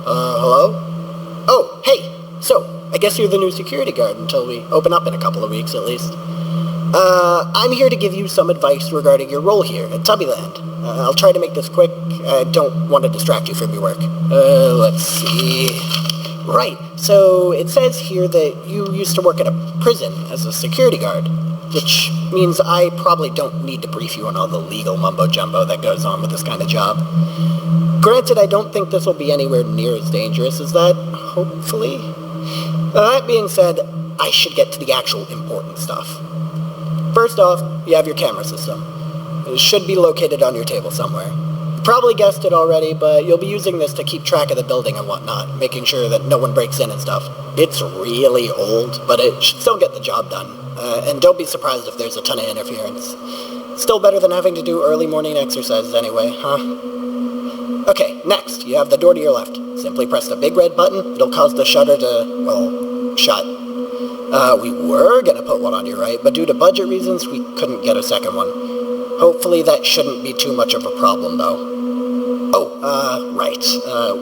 Hello? Oh, hey! So, I guess you're the new security guard until we open up in a couple of weeks at least. I'm here to give you some advice regarding your role here at Tubbyland. I'll try to make this quick. I don't want to distract you from your work. Let's see... Right, so it says here that you used to work at a prison as a security guard, which means I probably don't need to brief you on all the legal mumbo-jumbo that goes on with this kind of job. Granted, I don't think this will be anywhere near as dangerous as that, hopefully. That being said, I should get to the actual important stuff. First off, you have your camera system. It should be located on your table somewhere. You probably guessed it already, but you'll be using this to keep track of the building and whatnot, making sure that no one breaks in and stuff. It's really old, but it should still get the job done. And don't be surprised if there's a ton of interference. Still better than having to do early morning exercises anyway, huh? Okay, next, you have the door to your left. Simply press the big red button. It'll cause the shutter to, well, shut. We were gonna put one on your right, but due to budget reasons, we couldn't get a second one. Hopefully that shouldn't be too much of a problem, though. Oh, right.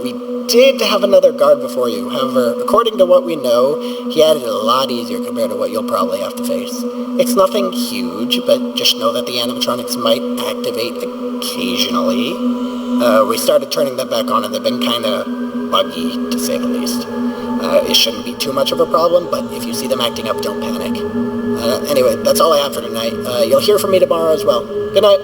We did have another guard before you. However, according to what we know, he had it a lot easier compared to what you'll probably have to face. It's nothing huge, but just know that the animatronics might activate occasionally. We started turning them back on, and they've been kind of buggy, to say the least. It shouldn't be too much of a problem, but if you see them acting up, don't panic. Anyway, that's all I have for tonight. You'll hear from me tomorrow as well. Good night.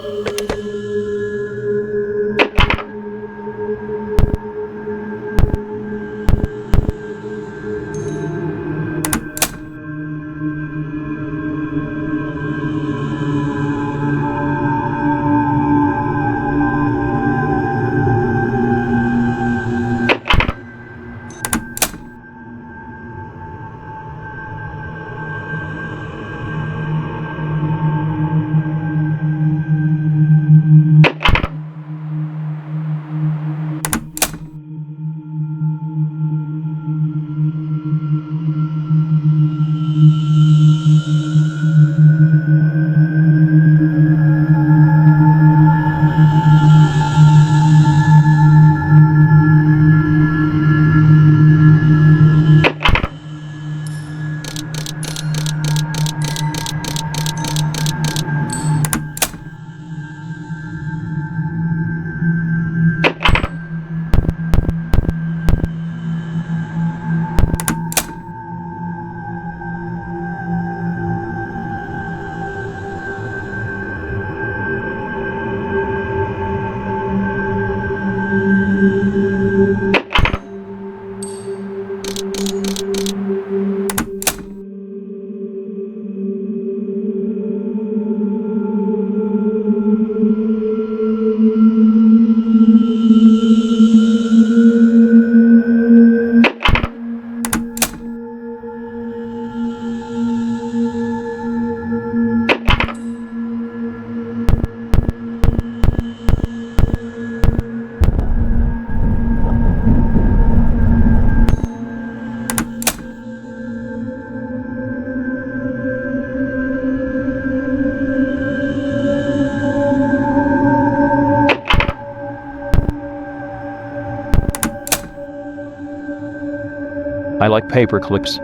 I like paper clips.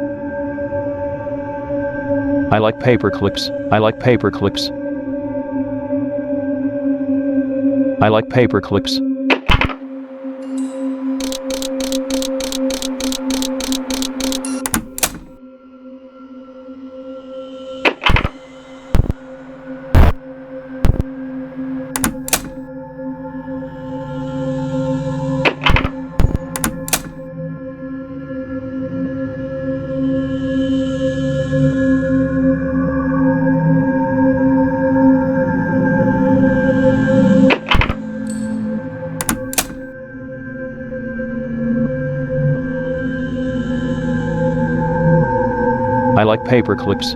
I like paper clips. I like paper clips. I like paper clips. I like paper clips.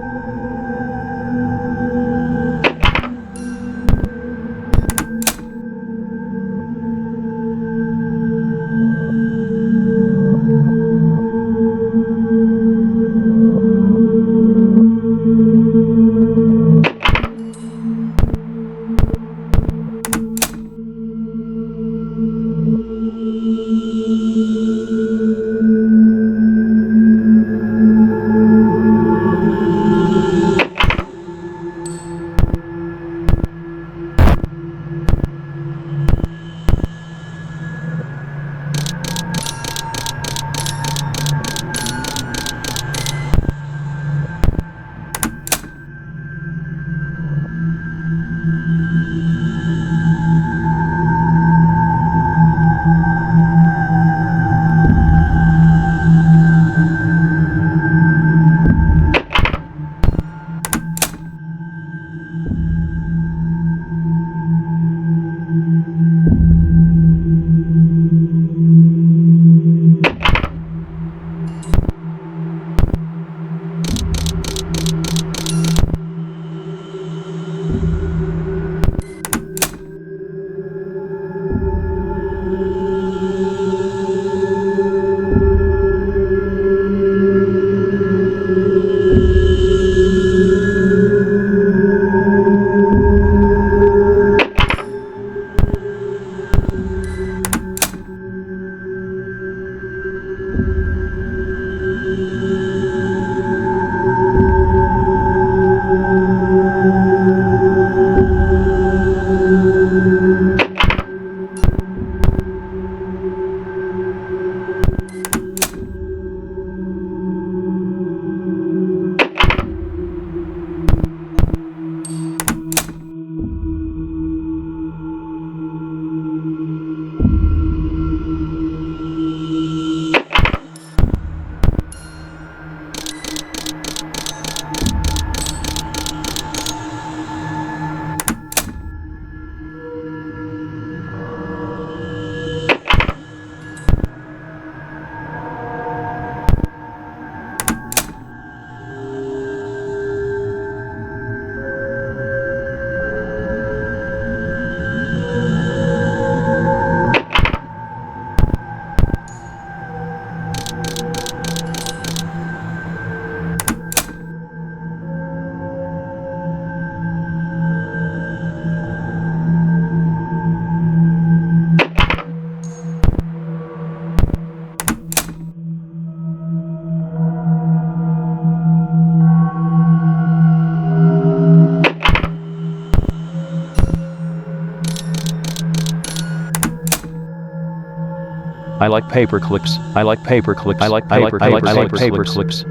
I like paper clips. I like paper clips. I like paper clips.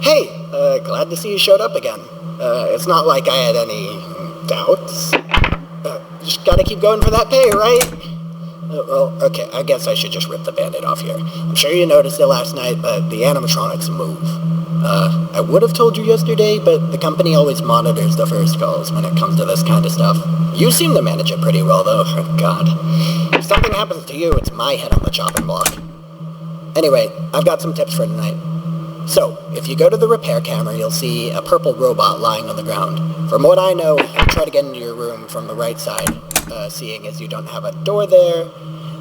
Hey, glad to see you showed up again. It's not like I had any doubts. Just gotta keep going for that pay, right? Well, okay, I guess I should just rip the Band-Aid off here. I'm sure you noticed it last night, but the animatronics move. I would have told you yesterday, but the company always monitors the first calls when it comes to this kind of stuff. You seem to manage it pretty well, though. God. If something happens to you, it's my head on the chopping block. Anyway, I've got some tips for tonight. So, if you go to the repair camera, you'll see a purple robot lying on the ground. From what I know, he'll try to get into your room from the right side. Seeing as you don't have a door there,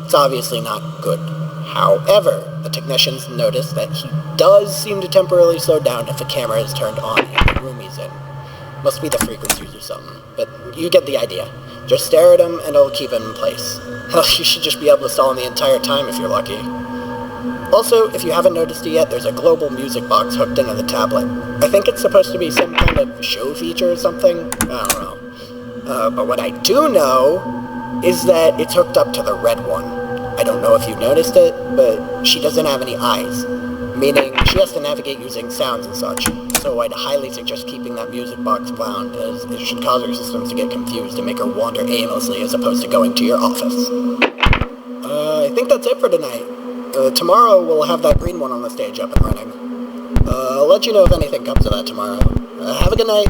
it's obviously not good. However, the technicians notice that he does seem to temporarily slow down if the camera is turned on in the room he's in. Must be the frequencies or something, but you get the idea. Just stare at him and it'll keep him in place. Hell, you should just be able to stall him the entire time if you're lucky. Also, if you haven't noticed it yet, there's a global music box hooked into the tablet. I think it's supposed to be some kind of show feature or something. I don't know. But what I do know is that it's hooked up to the red one. I don't know if you noticed it, but she doesn't have any eyes, meaning she has to navigate using sounds and such. So I'd highly suggest keeping that music box wound, as it should cause her systems to get confused and make her wander aimlessly as opposed to going to your office. I think that's it for tonight. Tomorrow we'll have that green one on the stage up and running. I'll let you know if anything comes of that tomorrow. Have a good night.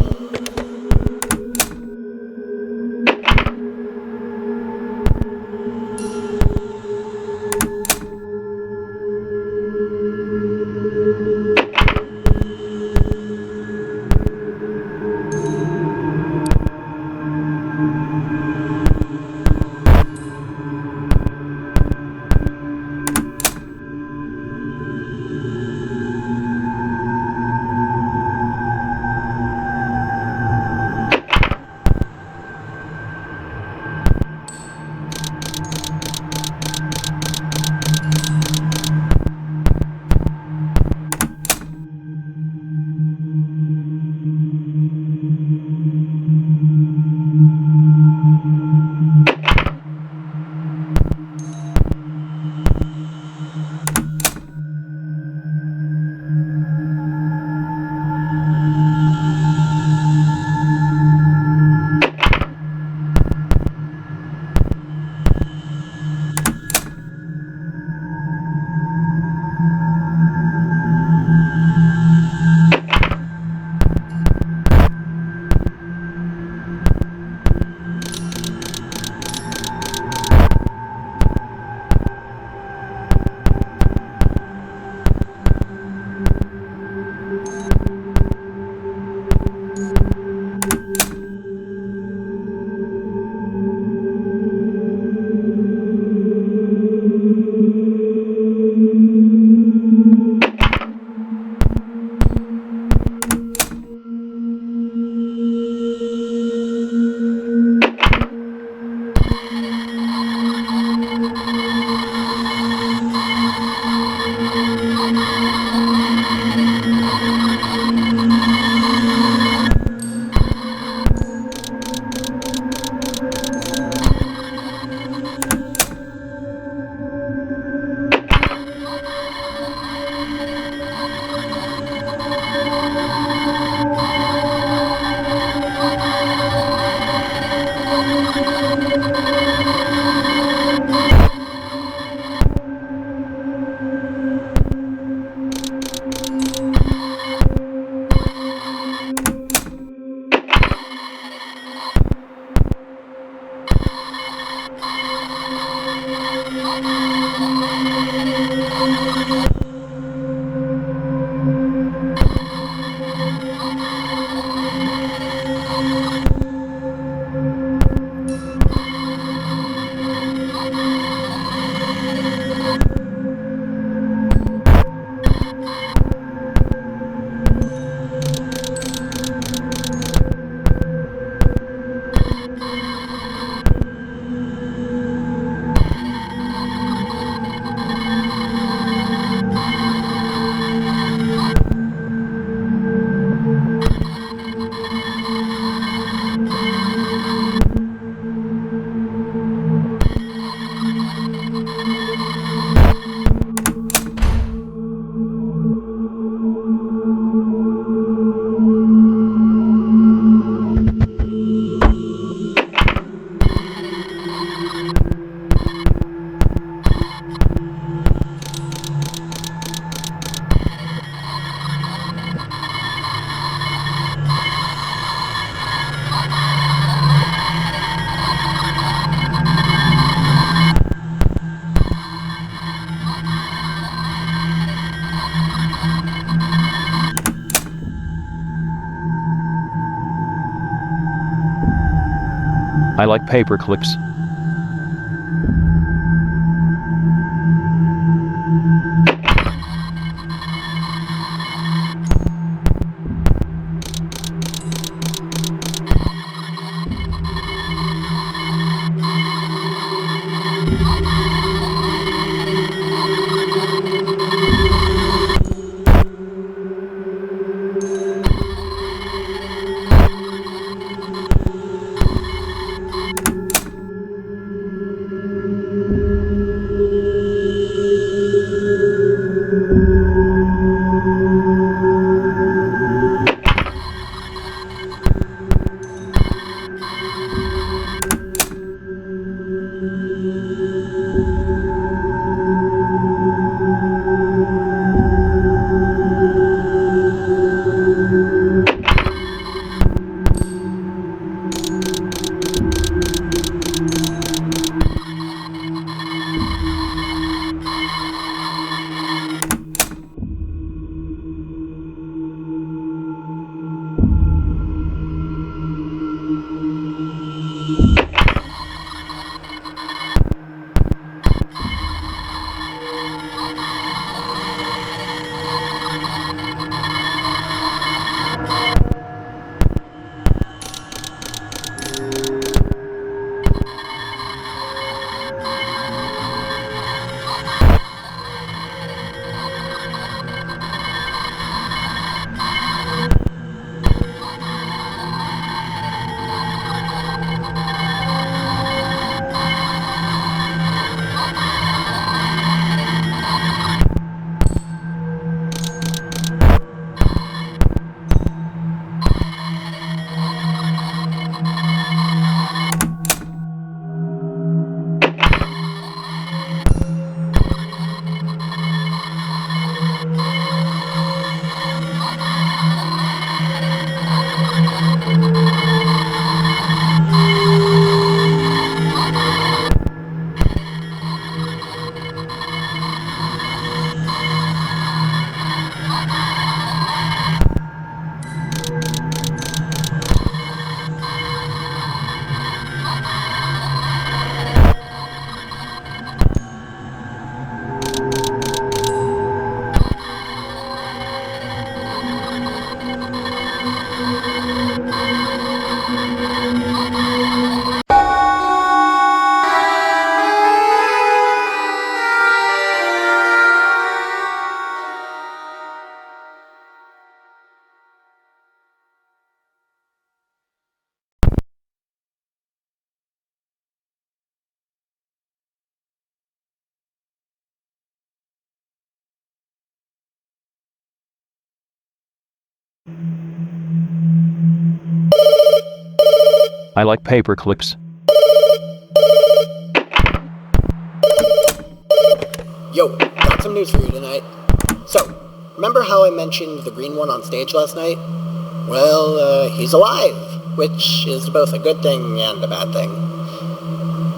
I like paper clips. I like paper clips. Yo, got some news for you tonight. So, remember how I mentioned the green one on stage last night? Well, he's alive, which is both a good thing and a bad thing.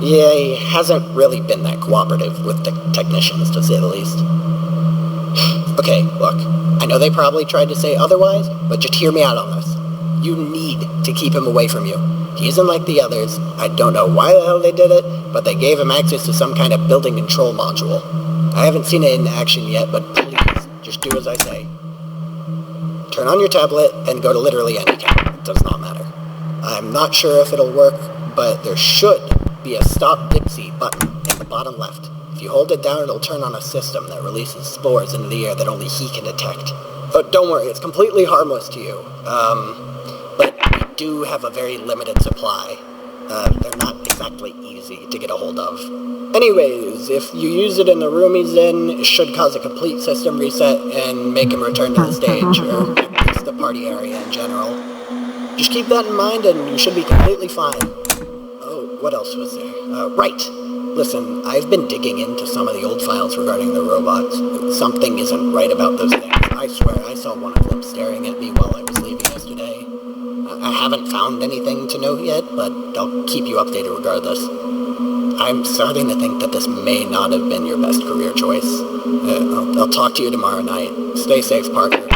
Yeah, he hasn't really been that cooperative with the technicians, to say the least. Okay, look, I know they probably tried to say otherwise, but just hear me out on this. You need to keep him away from you. He isn't like the others. I don't know why the hell they did it, but they gave him access to some kind of building control module. I haven't seen it in action yet, but please, just do as I say. Turn on your tablet and go to literally any camera. It does not matter. I'm not sure if it'll work, but there should be a Stop Dipsy button in the bottom left. If you hold it down, it'll turn on a system that releases spores into the air that only he can detect. But don't worry, it's completely harmless to you. But we do have a very limited supply. They're not exactly easy to get a hold of. Anyways, if you use it in the room he's in, it should cause a complete system reset and make him return to the stage, or at least the party area in general. Just keep that in mind and you should be completely fine. Oh, what else was there? Right. Listen, I've been digging into some of the old files regarding the robots. Something isn't right about those things. I swear, I saw one of them staring at me while I was leaving yesterday. I haven't found anything to note yet, but I'll keep you updated regardless. I'm starting to think that this may not have been your best career choice. I'll talk to you tomorrow night. Stay safe, Parker.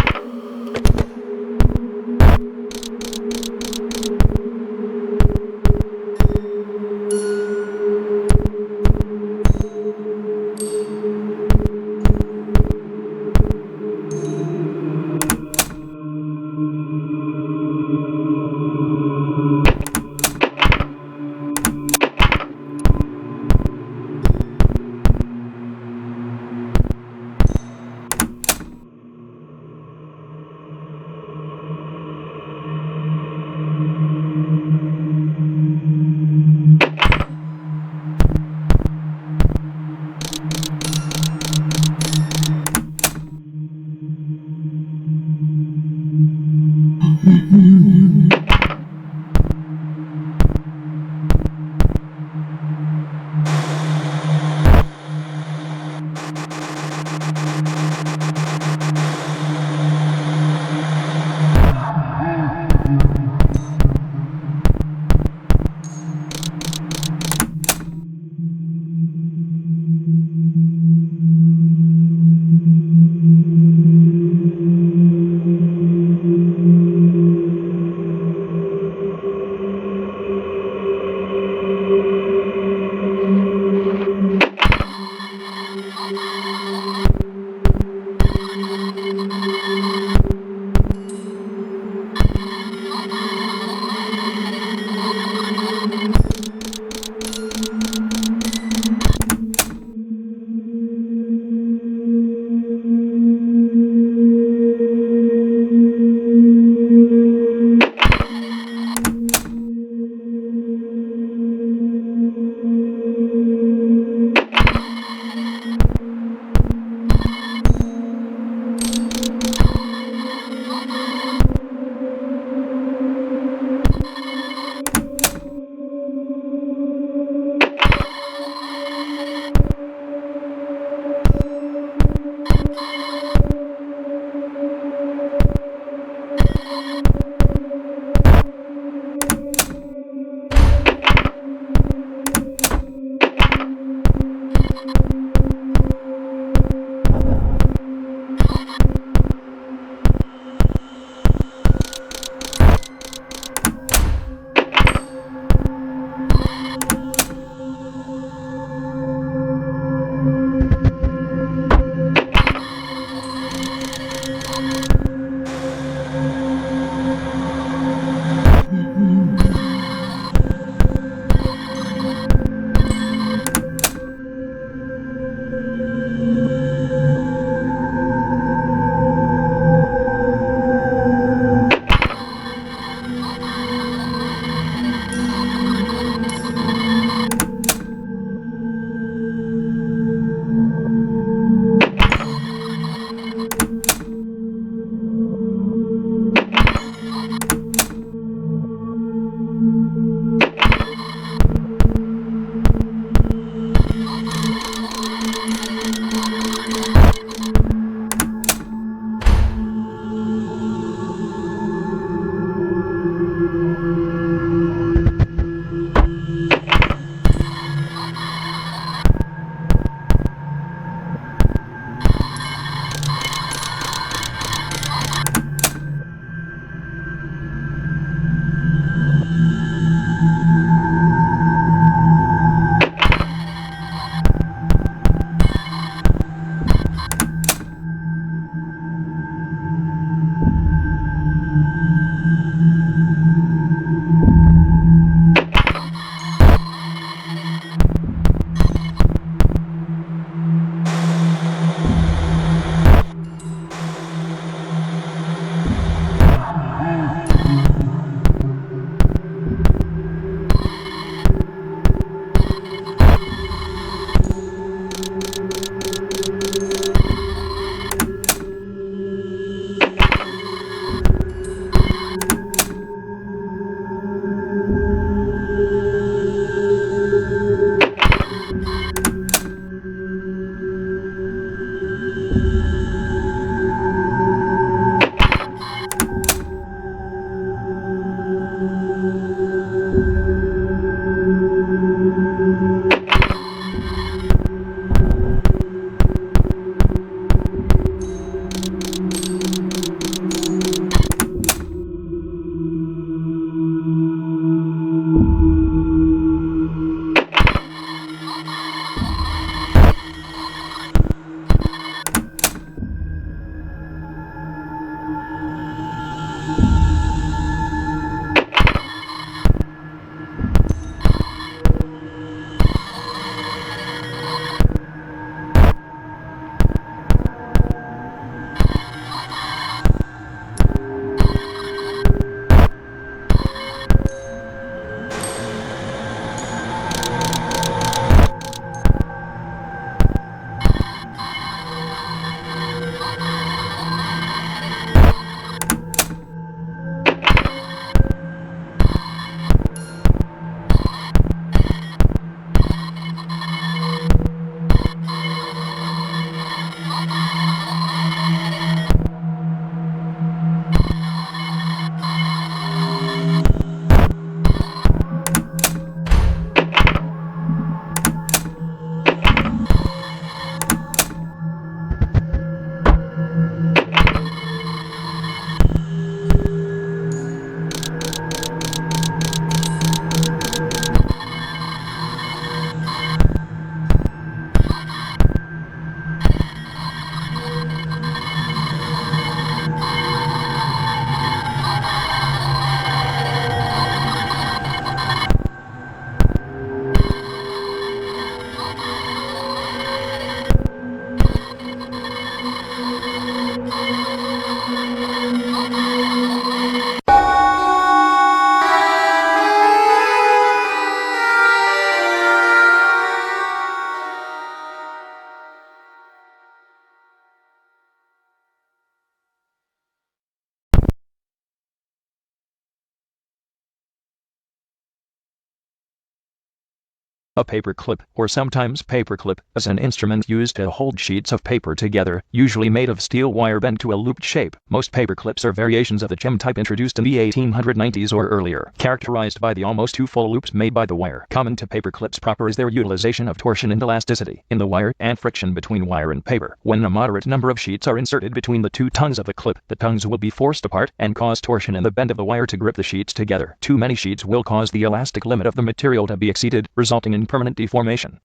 A paperclip, or sometimes paperclip, is an instrument used to hold sheets of paper together, usually made of steel wire bent to a looped shape. Most paperclips are variations of the gem type introduced in the 1890s or earlier, characterized by the almost two full loops made by the wire. Common to paperclips proper is their utilization of torsion and elasticity in the wire and friction between wire and paper. When a moderate number of sheets are inserted between the two tongues of the clip, the tongues will be forced apart and cause torsion in the bend of the wire to grip the sheets together. Too many sheets will cause the elastic limit of the material to be exceeded, resulting in permanent deformation.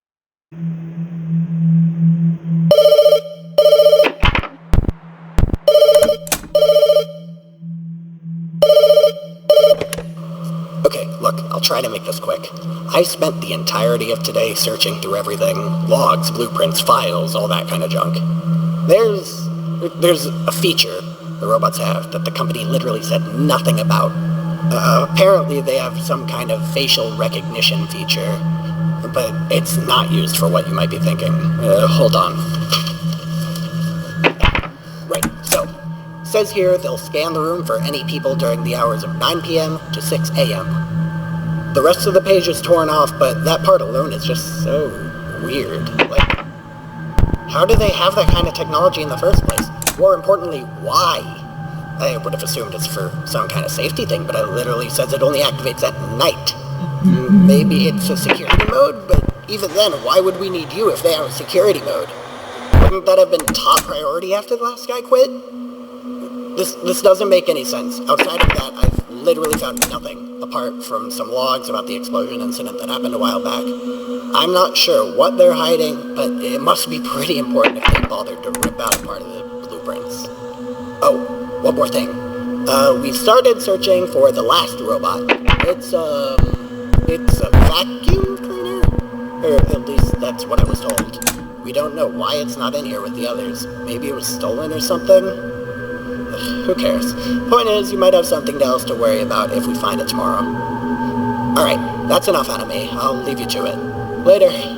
Okay, look, I'll try to make this quick. I spent the entirety of today searching through everything. Logs, blueprints, files, all that kind of junk. There's a feature the robots have that the company literally said nothing about. Apparently they have some kind of facial recognition feature, but it's not used for what you might be thinking. Hold on. Right, so, says here they'll scan the room for any people during the hours of 9 p.m. to 6 a.m. The rest of the page is torn off, but that part alone is just so weird. Like, how do they have that kind of technology in the first place? More importantly, why? I would have assumed it's for some kind of safety thing, but it literally says it only activates at night. Maybe it's a security mode, but even then, why would we need you if they have a security mode? Wouldn't that have been top priority after the last guy quit? This doesn't make any sense. Outside of that, I've literally found nothing, apart from some logs about the explosion incident that happened a while back. I'm not sure what they're hiding, but it must be pretty important if they bothered to rip out a part of the blueprints. Oh, one more thing. We've started searching for the last robot. It's a vacuum cleaner? Or at least that's what I was told. We don't know why it's not in here with the others. Maybe it was stolen or something? Who cares? Point is, you might have something else to worry about if we find it tomorrow. Alright, that's enough out of me. I'll leave you to it. Later.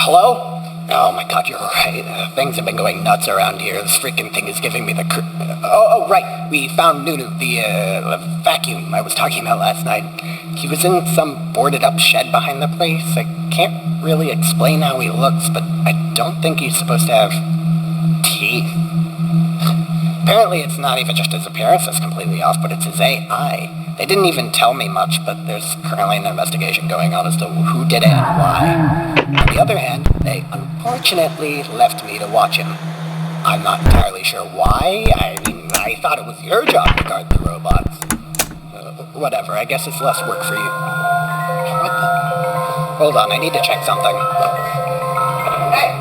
Hello? Oh my god, you're right. Things have been going nuts around here. This freaking thing is giving me the right. We found Nunu, the vacuum I was talking about last night. He was in some boarded up shed behind the place. I can't really explain how he looks, but I don't think he's supposed to have teeth. Apparently it's not even just his appearance that's completely off, but it's his AI. They didn't even tell me much, but there's currently an investigation going on as to who did it and why. On the other hand, they unfortunately left me to watch him. I'm not entirely sure why. I mean, I thought it was your job to guard the robots. Whatever, I guess it's less work for you. What the? Hold on, I need to check something. Hey!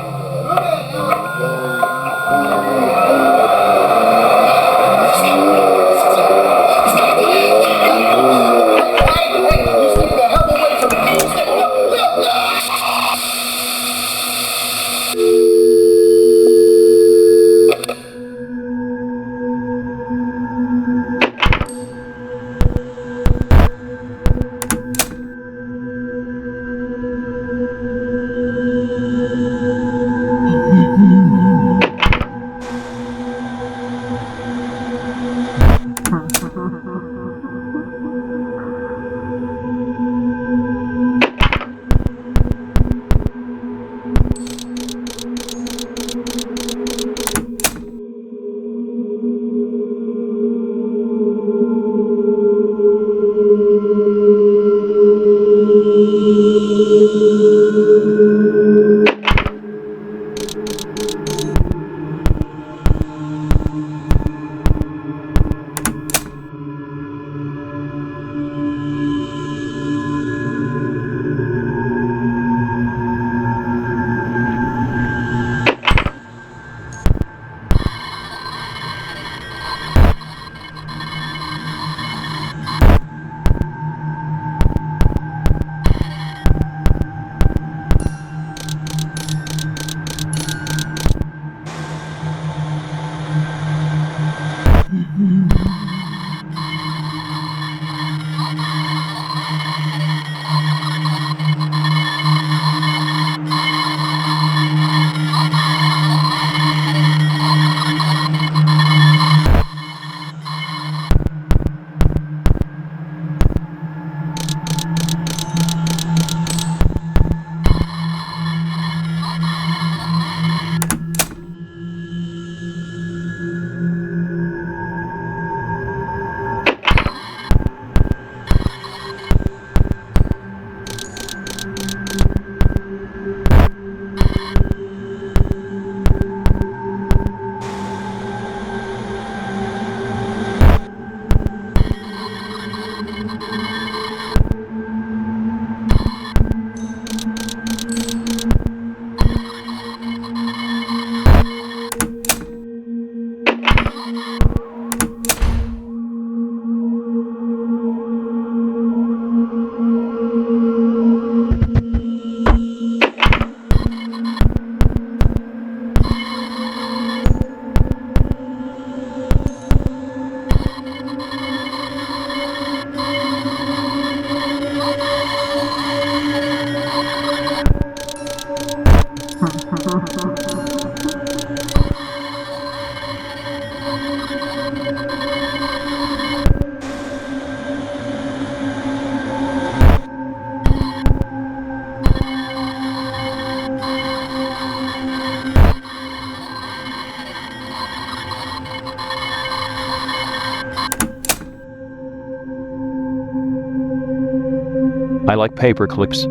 I like paper clips.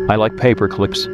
I like paper clips.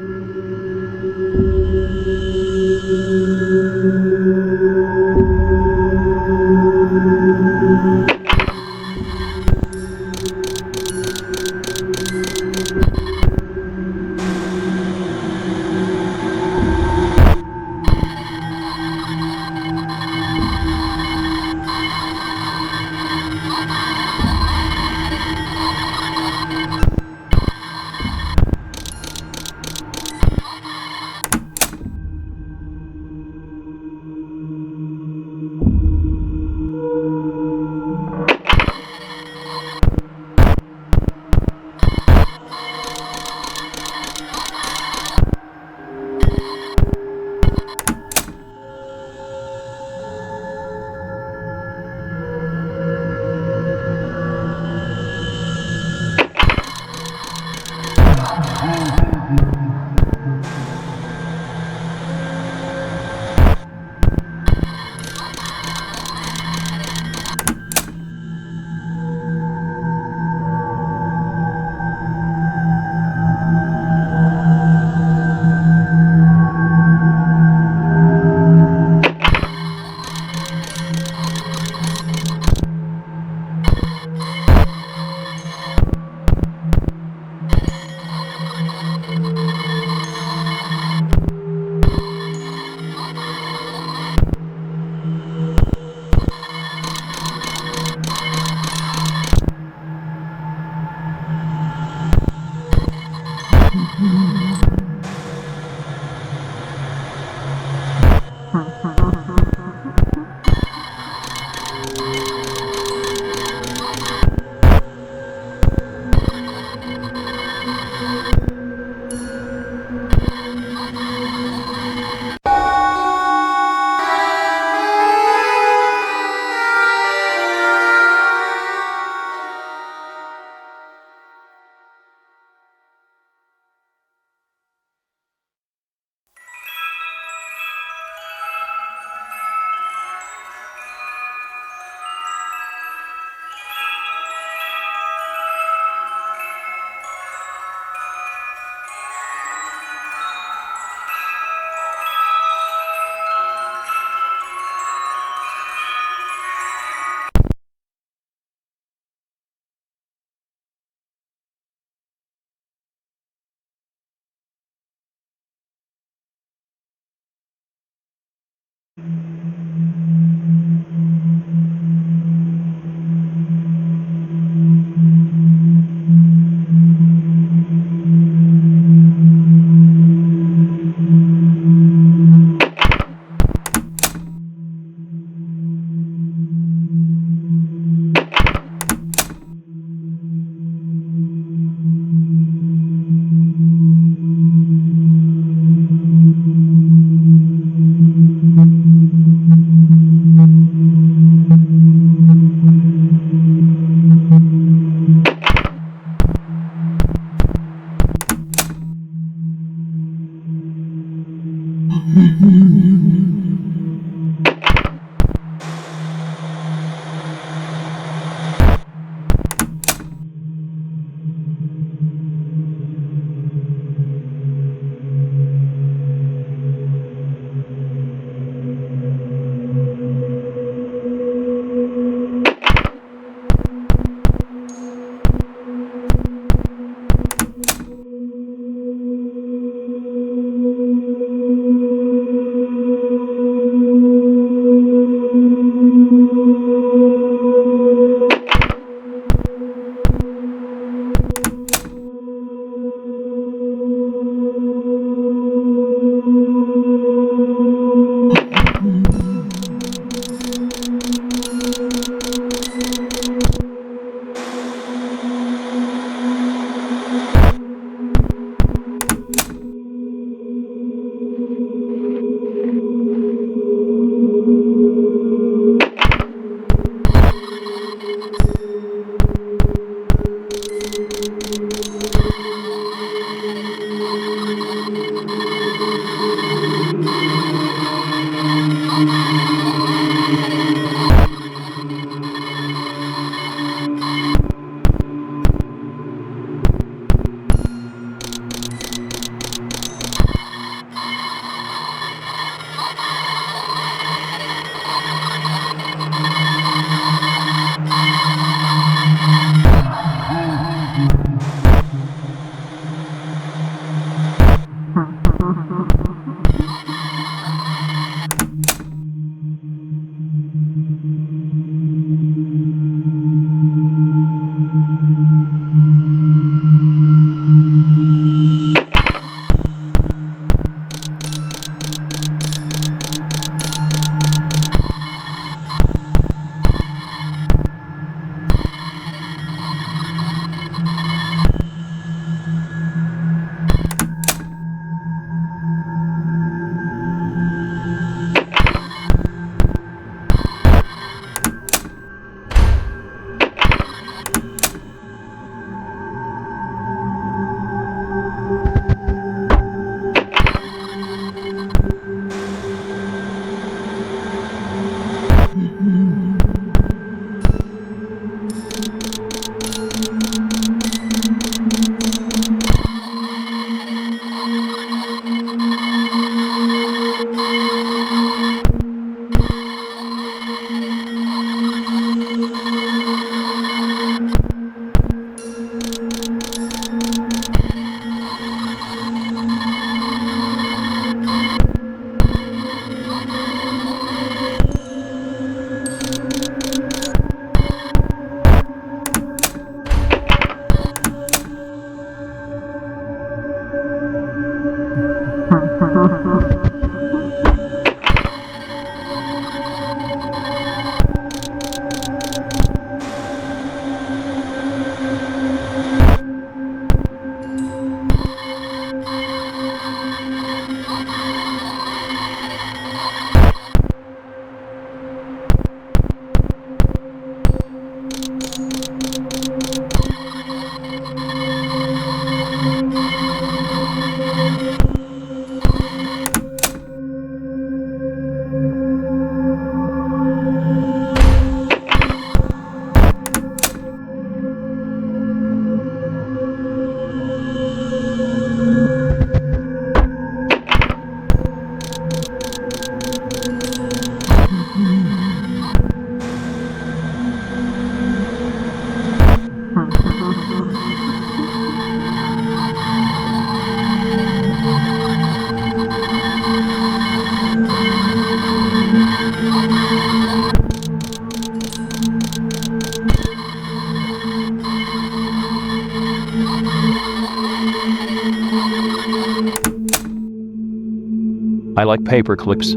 I like paper clips.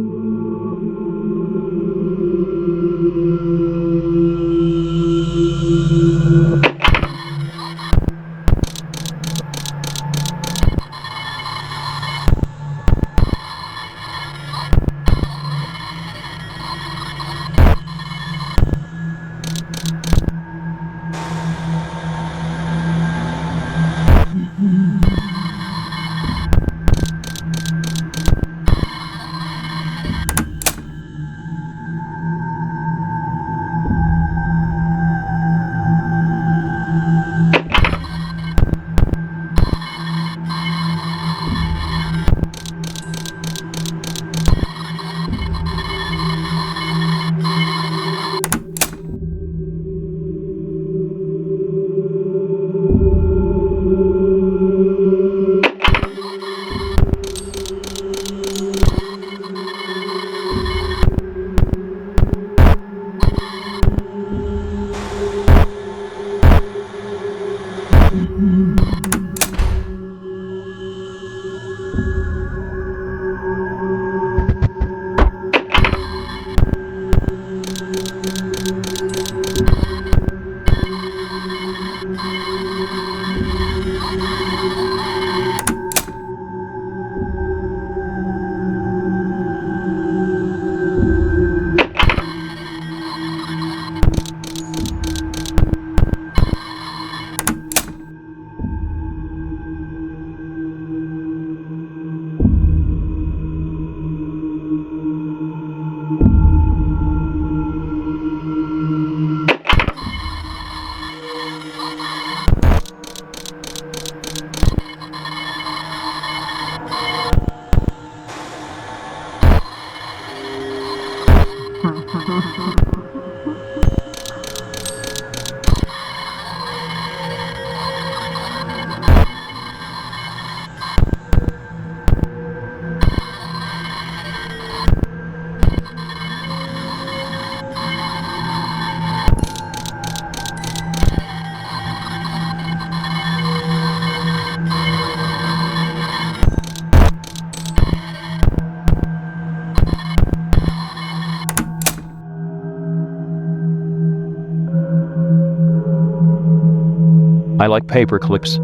I like paper clips.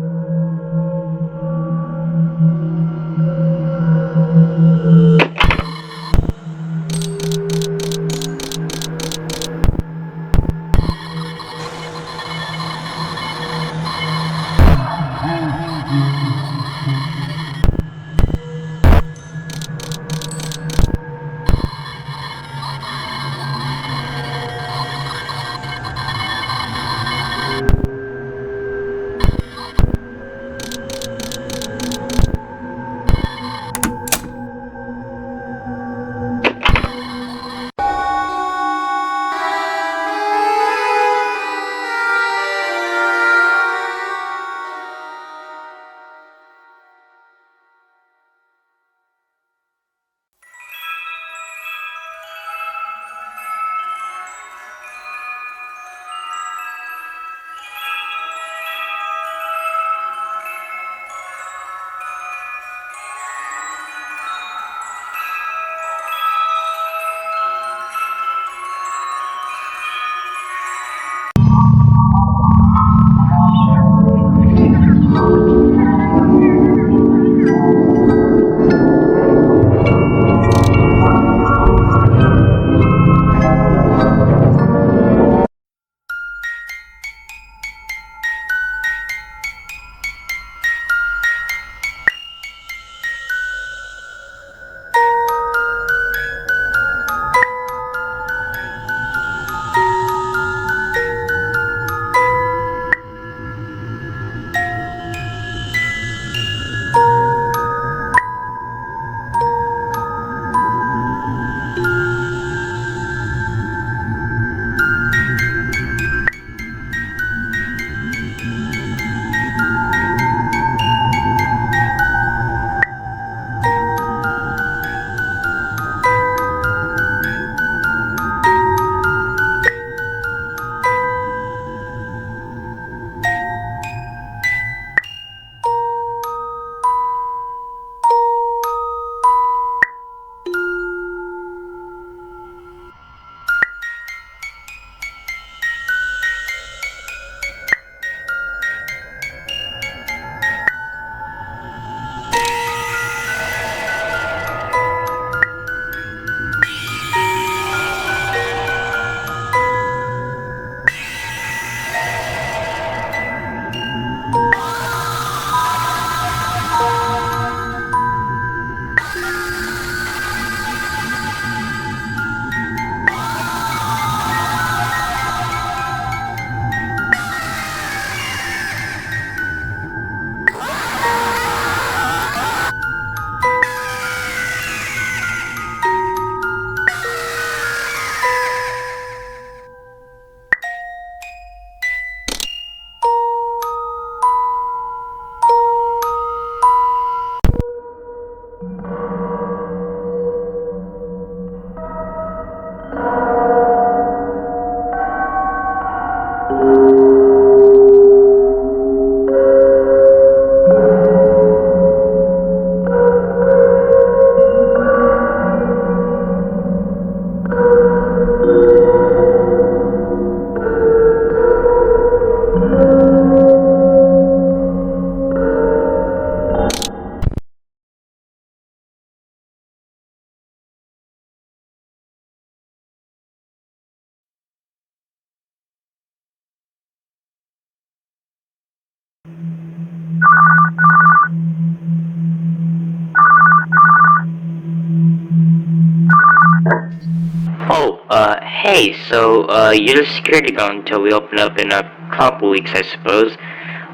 Hey, you're the security guard until we open up in a couple weeks, I suppose.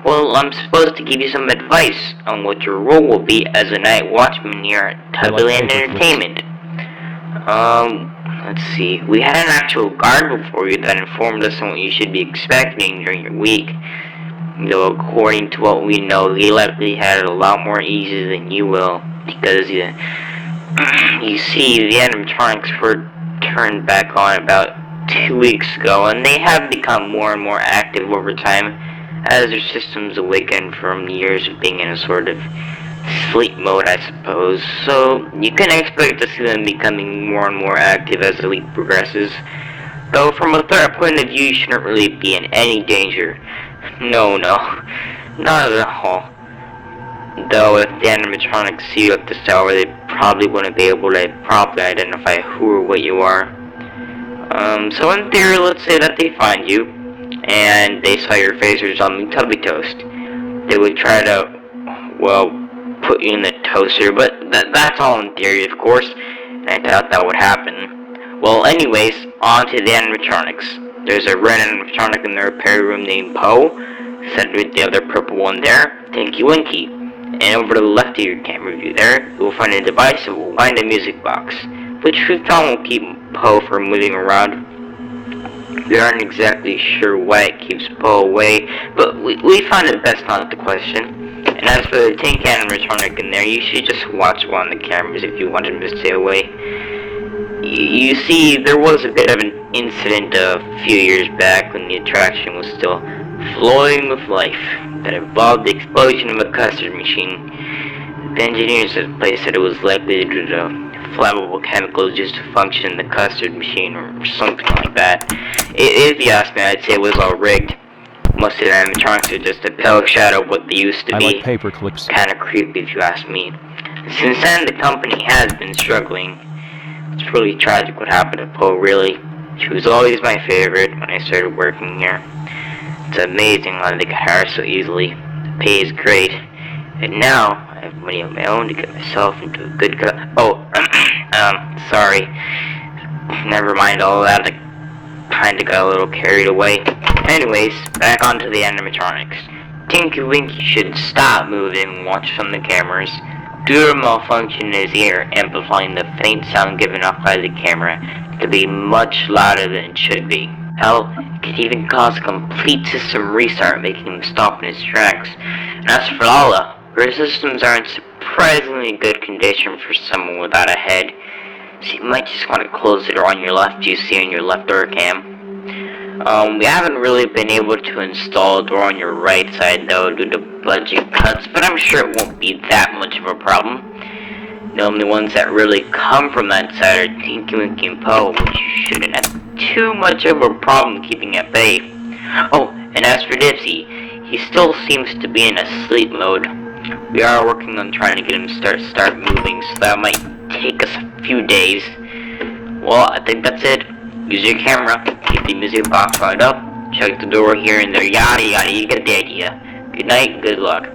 Well, I'm supposed to give you some advice on what your role will be as a night watchman here at Tubbyland Entertainment. Let's see. We had an actual guard before you that informed us on what you should be expecting during your week. Though according to what we know, he likely had it a lot more easy than you will, because you see, the animatronics were turned back on about 2 weeks ago, and they have become more and more active over time as their systems awaken from years of being in a sort of sleep mode, I suppose. So you can expect to see them becoming more and more active as the week progresses. Though from a threat point of view, you shouldn't really be in any danger. No, not at all. Though if the animatronics see you at this hour, they probably wouldn't be able to properly identify who or what you are. So in theory, let's say that they find you, and they saw your face resembling Tubby Toast. They would try to, well, put you in the toaster, but that's all in theory, of course, and I doubt that would happen. Well, anyways, on to the animatronics. There's a red animatronic in the repair room named Poe, set with the other purple one there, Tinky Winky. And over to the left of your camera view there, you will find a device that will wind a music box, which we found will keep Poe from moving around. We aren't exactly sure why it keeps Poe away, but we found it best not to question. And as for the tank animatronic in there, you should just watch one of the cameras if you want him to stay away. You see, there was a bit of an incident a few years back when the attraction was still flowing with life that involved the explosion of a custard machine. The engineers at the place said it was likely due to flammable chemicals used to function in the custard machine or something like that. If you ask me, I'd say it was all rigged. Most of the animatronics are just a pale shadow of what they used to be. I like paper clips. Kinda creepy if you ask me. Since then, the company has been struggling. It's really tragic what happened to Poe, really. She was always my favorite when I started working here. It's amazing how they could hire so easily. The pay is great. And now, I have money of my own to get myself into a good sorry. Never mind all that. I kinda got a little carried away. Anyways, back onto the animatronics. Tinky Winky should stop moving and watch from the cameras. Due to a malfunction in his ear, amplifying the faint sound given off by the camera to be much louder than it should be. Hell, it could even cause a complete system restart, making him stop in his tracks. And as for Lala, her systems are in surprisingly good condition for someone without a head, so you might just want to close the door on your left you see on your left door cam. We haven't really been able to install a door on your right side though due to budget cuts, but I'm sure it won't be that much of a problem. The only ones that really come from that side are Tinky Winky and Poe, which you shouldn't have too much of a problem keeping at bay. Oh, and as for Dipsy, he still seems to be in a sleep mode. We are working on trying to get him to start moving, so that might take us a few days. Well, I think that's it. Use your camera, keep the music box lined up, check the door here and there, yada yada, you get the idea. Good night, good luck.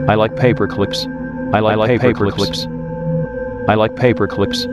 I like paper clips. I like paper clips. I like paper clips.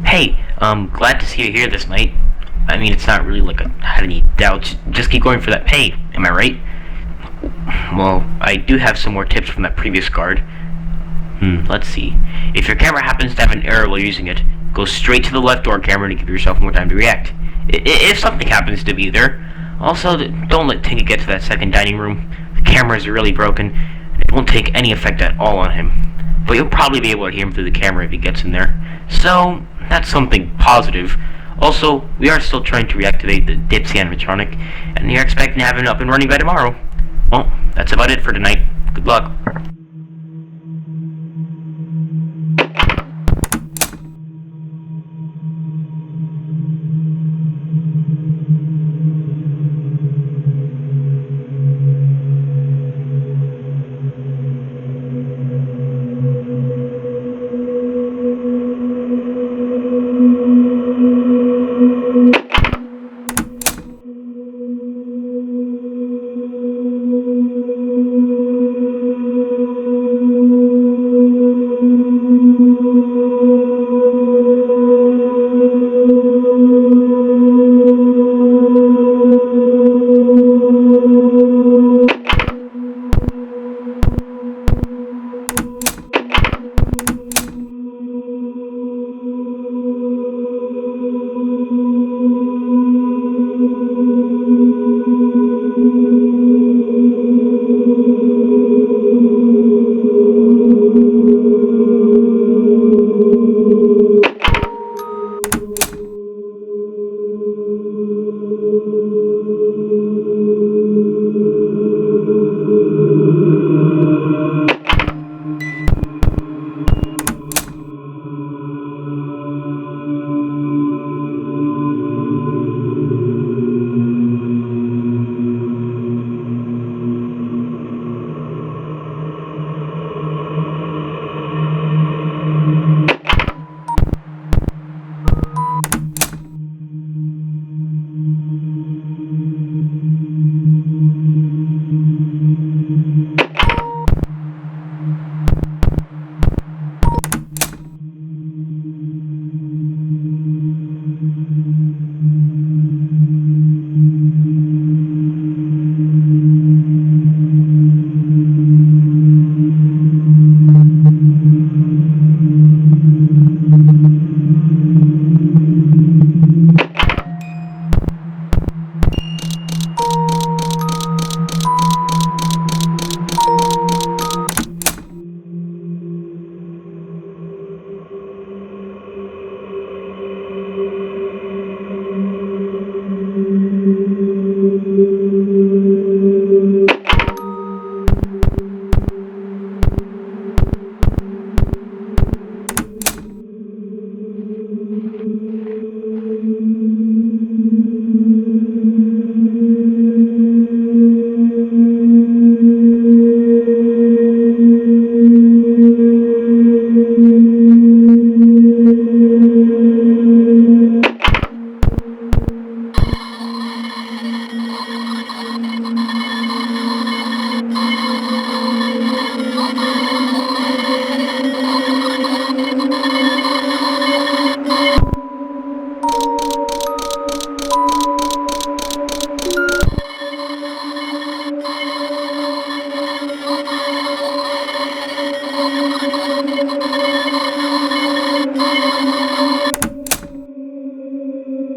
Hey, glad to see you here this night. I mean, it's not really like I had any doubts. Just keep going for that pay, am I right? Well, I do have some more tips from that previous guard. Let's see. If your camera happens to have an error while using it, go straight to the left door camera to give yourself more time to react. If something happens to be there. Also, don't let Tinka get to that second dining room. The camera is really broken, and it won't take any effect at all on him. But you'll probably be able to hear him through the camera if he gets in there. So, that's something positive. Also, we are still trying to reactivate the Dipsy animatronic, and you're expecting to have it up and running by tomorrow. Well, that's about it for tonight. Good luck.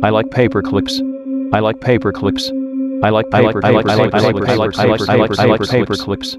I like paper clips. I like paper clips. I like paper clips.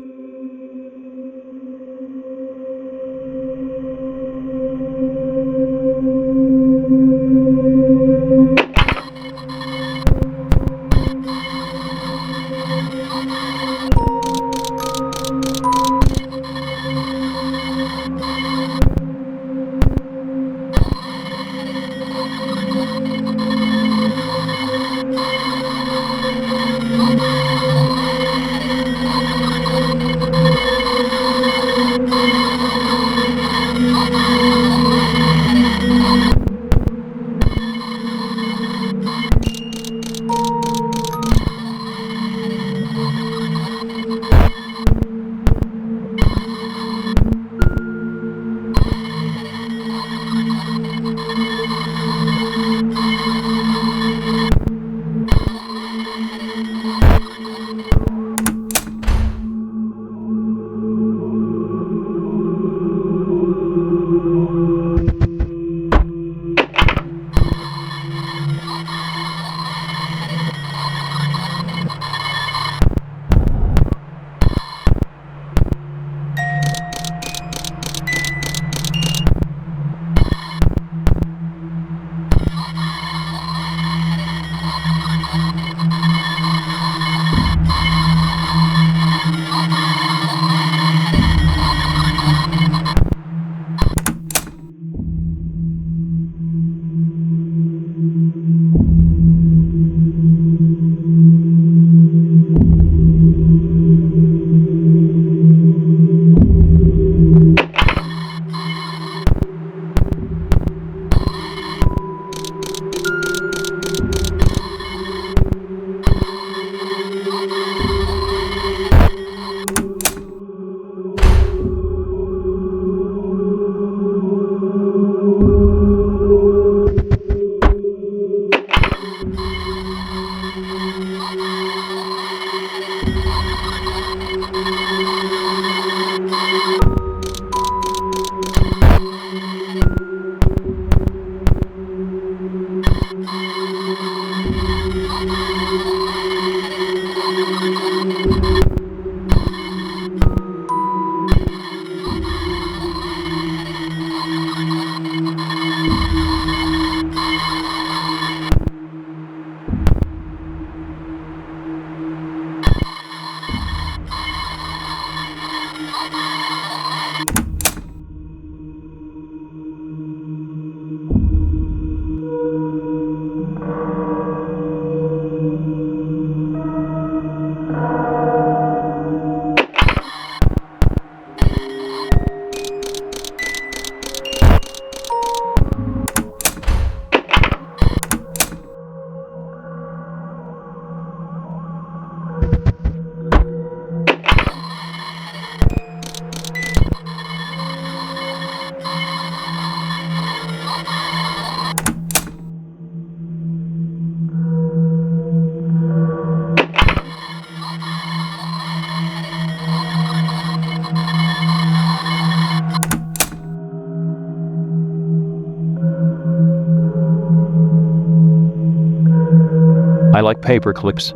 I like paper clips.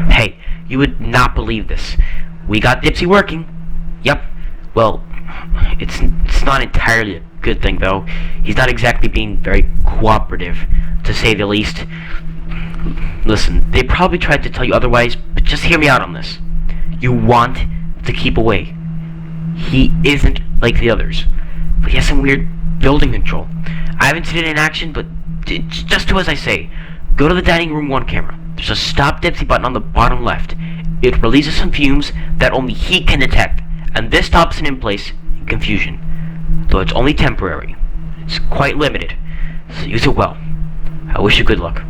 Hey, you would not believe this. We got Dipsy working. Yep. Well, it's not entirely a good thing, though. He's not exactly being very cooperative, to say the least. Listen, they probably tried to tell you otherwise, but just hear me out on this. You want to keep away. He isn't like the others, but he has some weird building control. I haven't seen it in action, but just do as I say. Go to the dining room 1 camera. There's a stop Dipsy button on the bottom left. It releases some fumes that only he can detect, and this stops him in place in confusion. Though it's only temporary. It's quite limited, so use it well. I wish you good luck.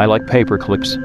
I like paper clips.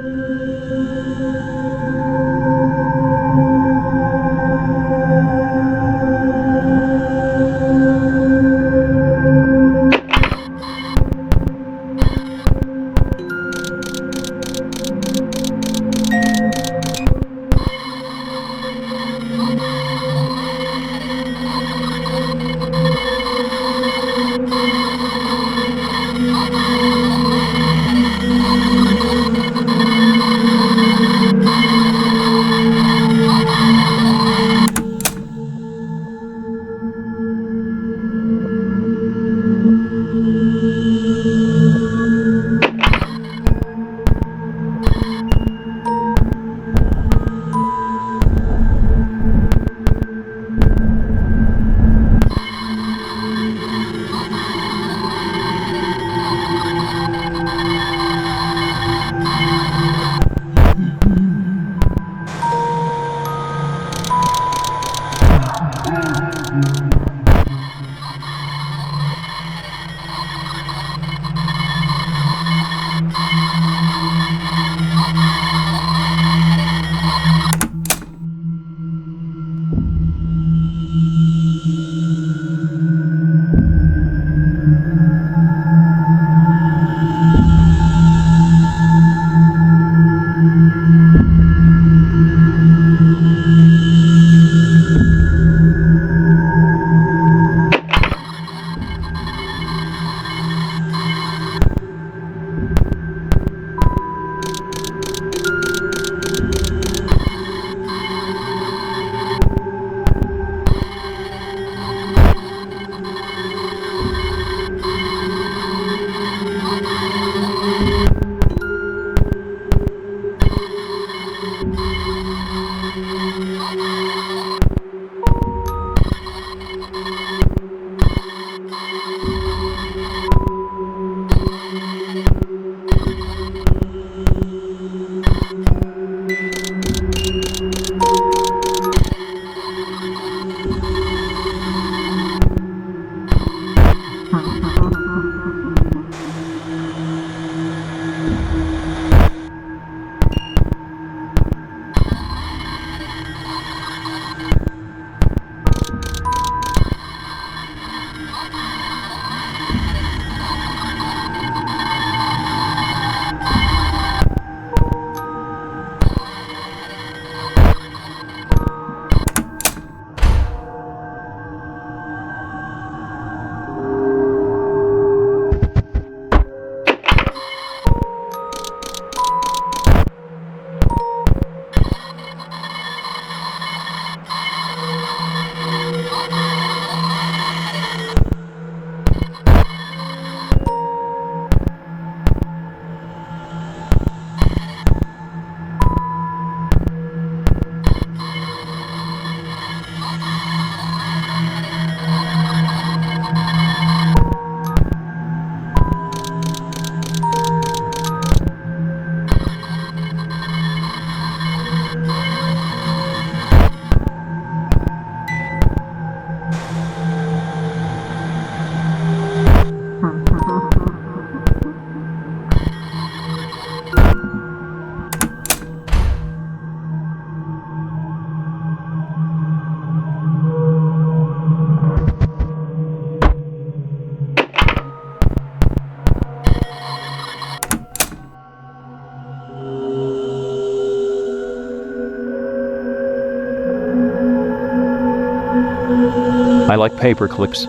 I like paper clips.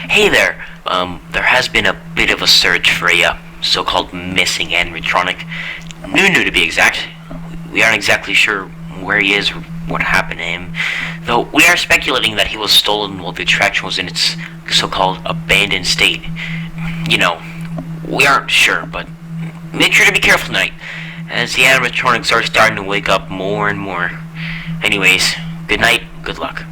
Hey there. There has been a bit of a search for a so-called missing animatronic. Nunu to be exact. We aren't exactly sure where he is or what happened to him, though we are speculating that he was stolen while the attraction was in its so-called abandoned state. You know, we aren't sure, but make sure to be careful tonight. as the animatronics are starting to wake up more and more. Anyways, good night, good luck.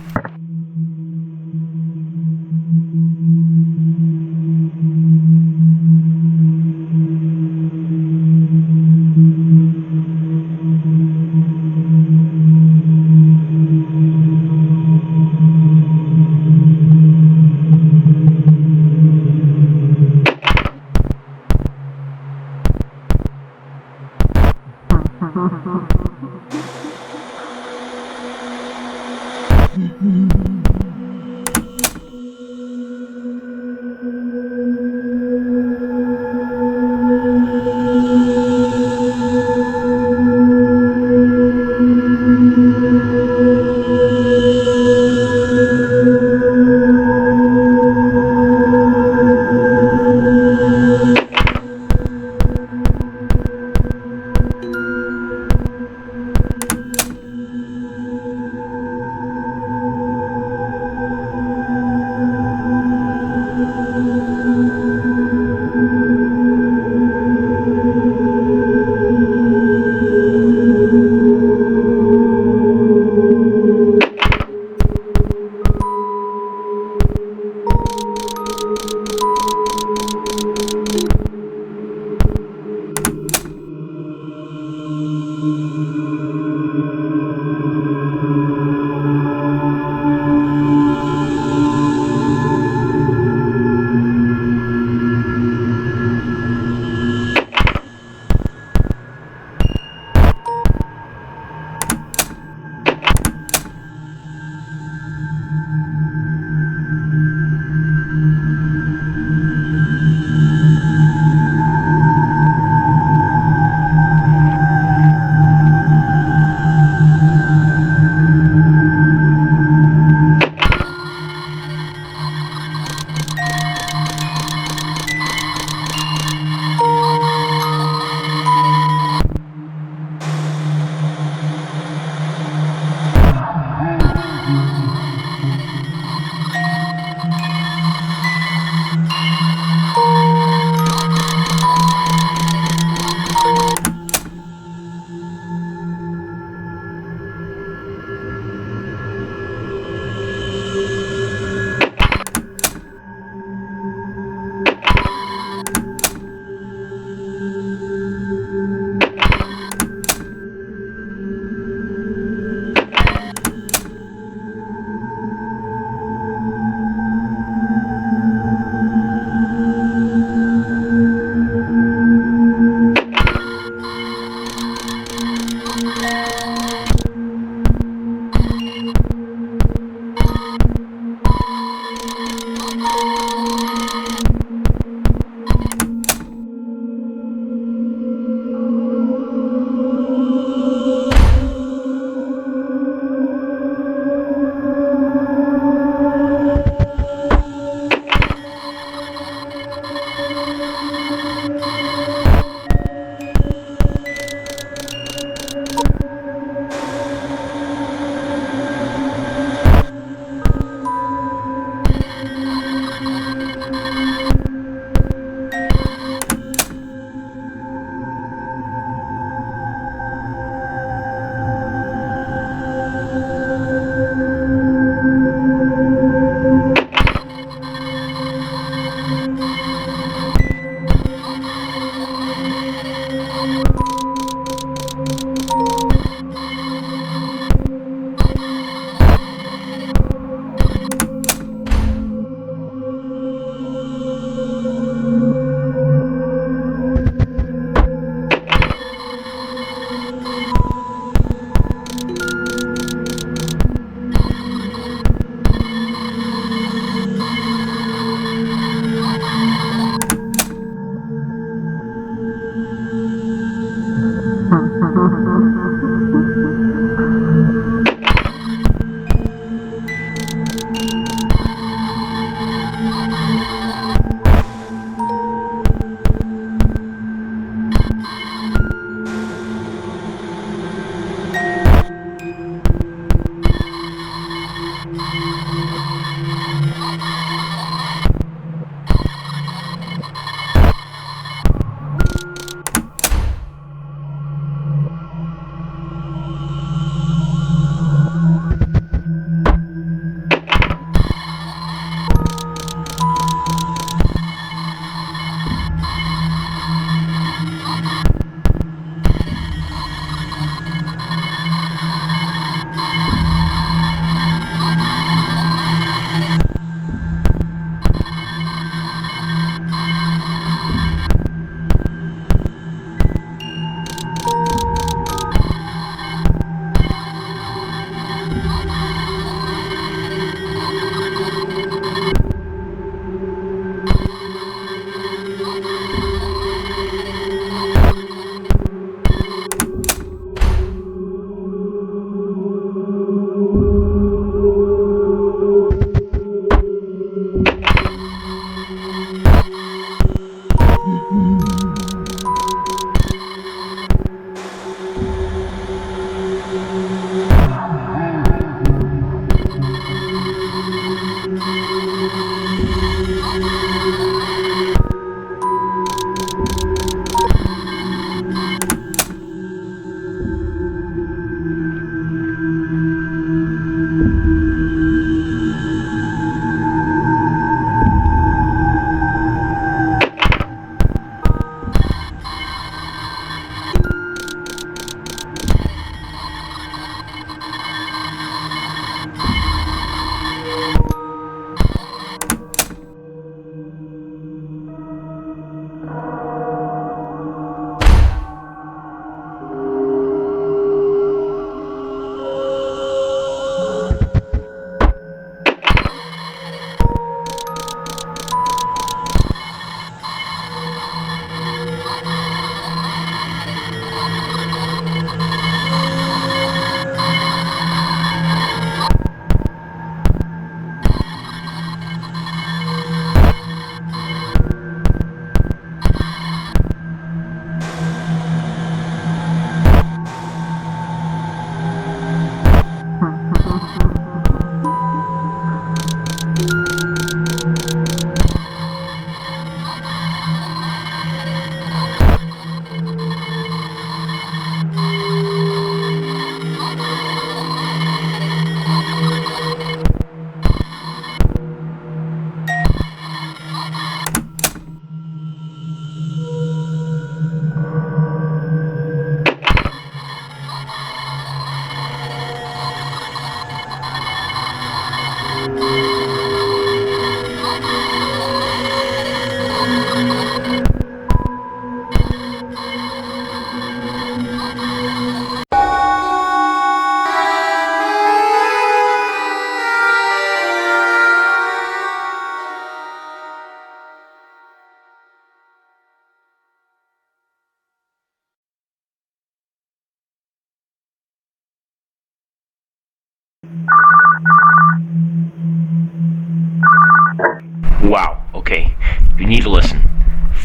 Wow, okay. You need to listen.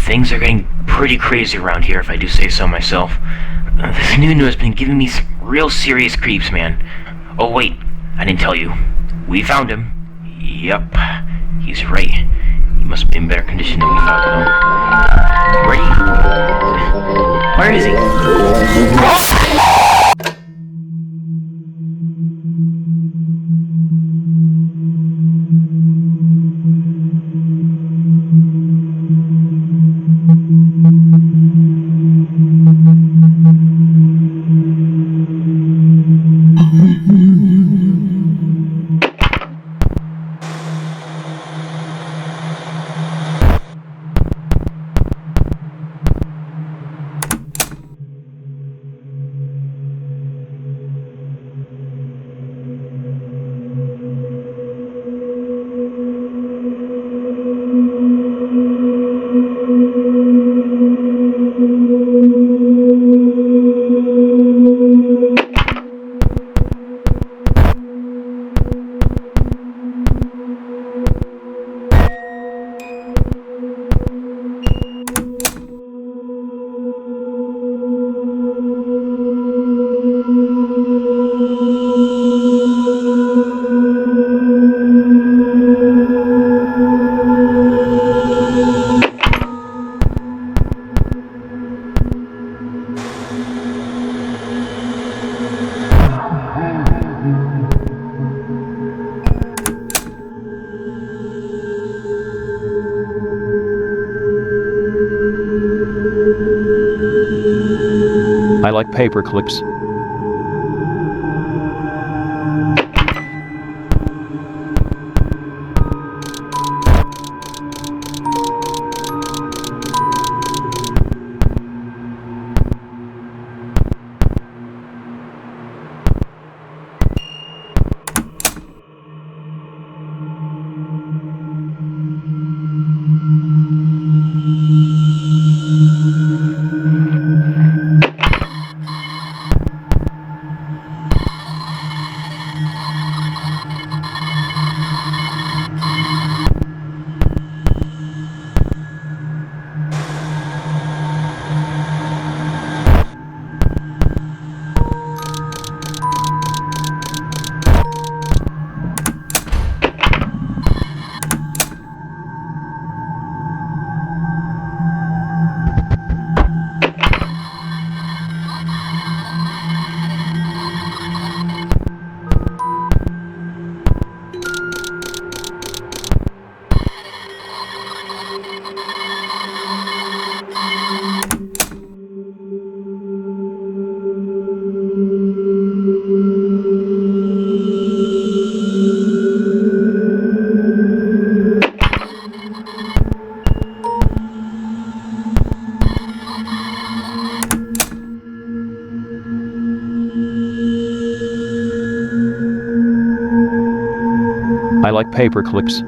Things are getting pretty crazy around here, if I do say so myself. This Nunu has been giving me some real serious creeps, man. Oh, wait, I didn't tell you. We found him. Yep, he's right. He must be in better condition than we thought, though. Ready? Where is he? I like paper clips. I like paper clips.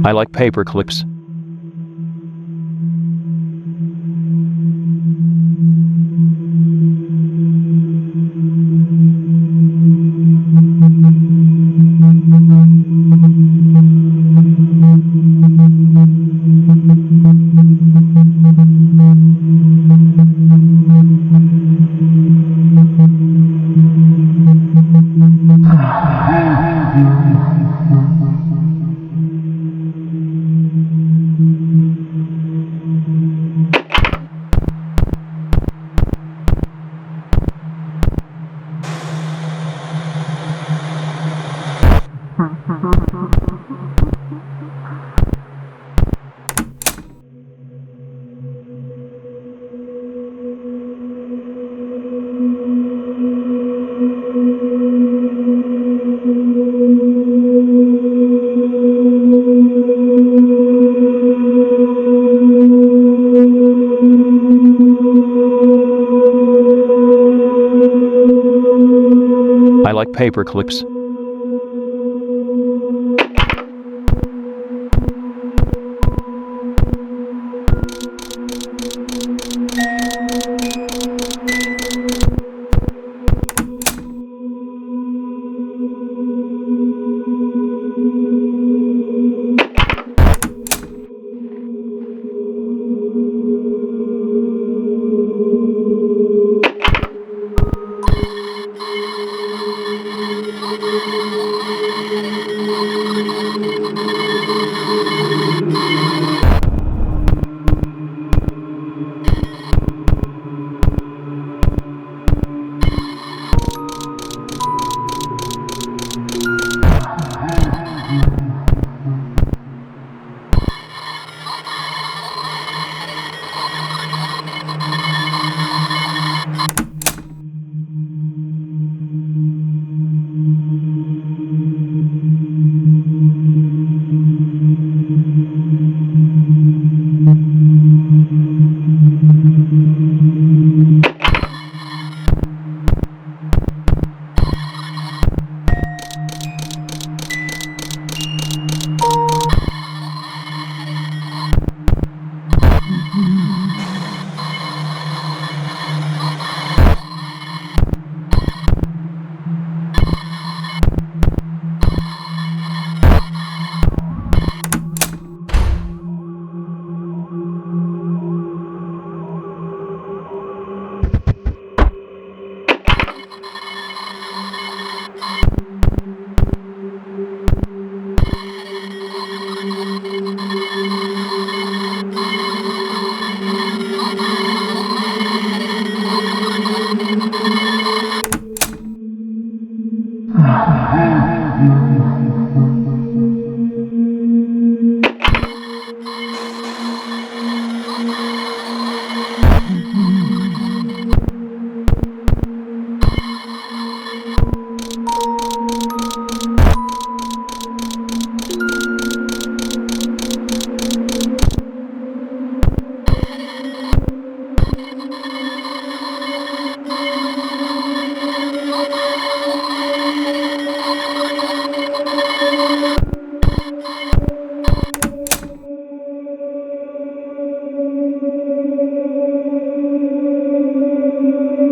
I like paper clips. I like paper clips.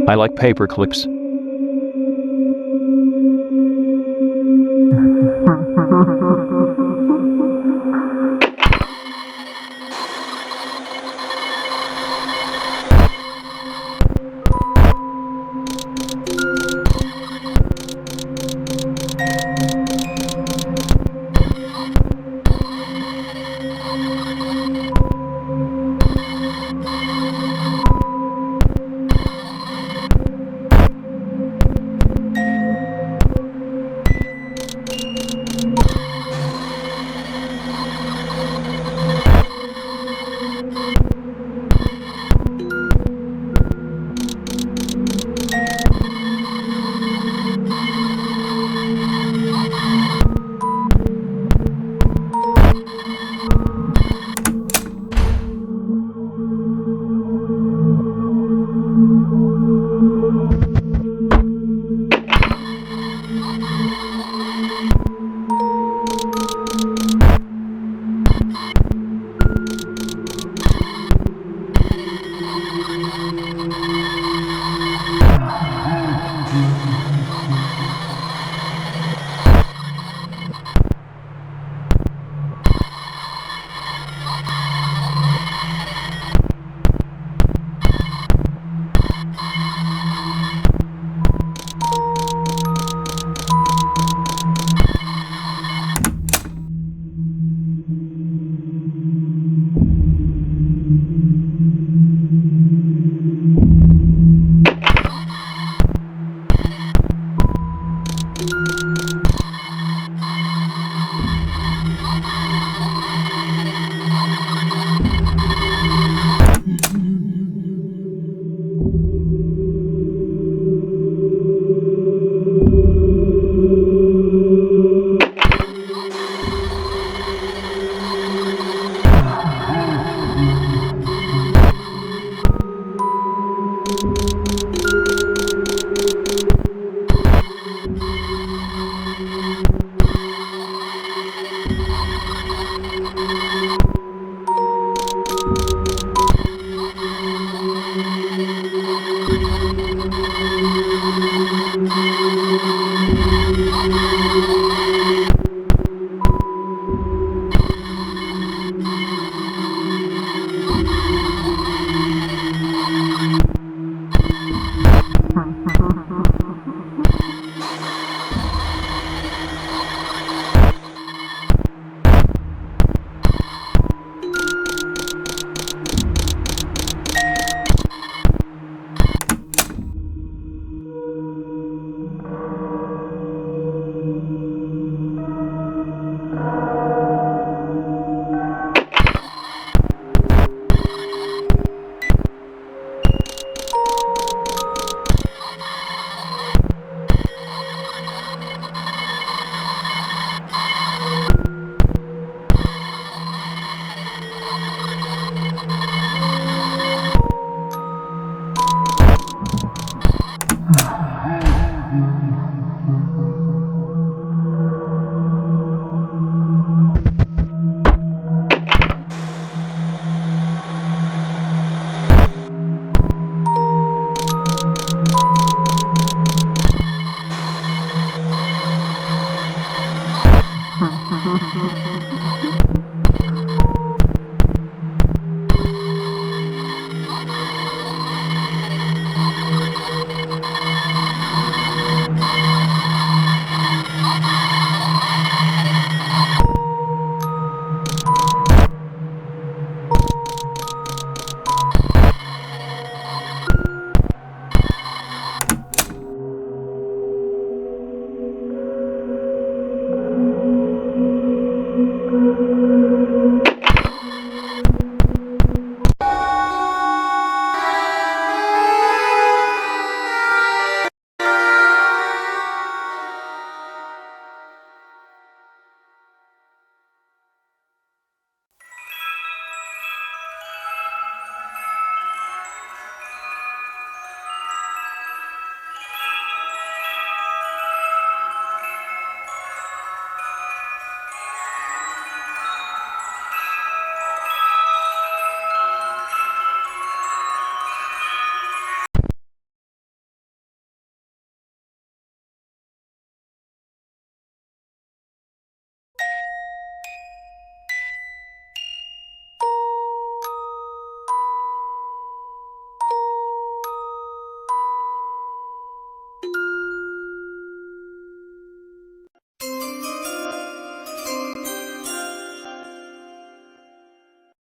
I like paper clips.